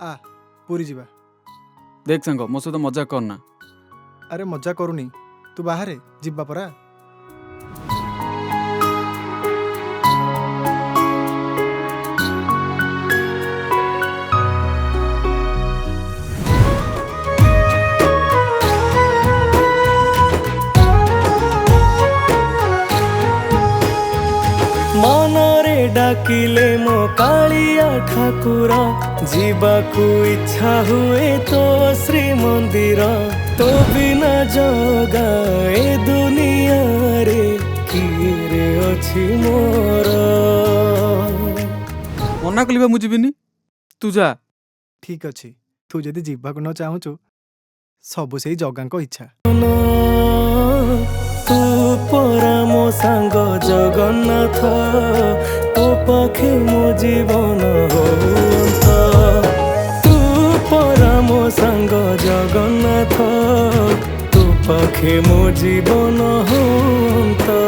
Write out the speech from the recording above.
आ पूरी जीवा। देख सांग मो सहित मजाक करना। अरे मजा करूनी, तू बाहरे जीवा परा। मनरे डाकिले मो कालिया ठाकुर जीवाकू इच्छा हुए तो श्री मंदिर तो बिना जगा ए दुनिया रे किए अछि मोर। मना कलिबा मु जीविनी, तू जा। ठीक अच्छी, तू जदि जीवाकू न चाहूचु सबु सेई जगांको इच्छा। तू परा मो सांग जगन्नाथ तो पाखे मो जीवन होता। तू परा मो सांग जगन्नाथ तो पाखे मो जीवन होता।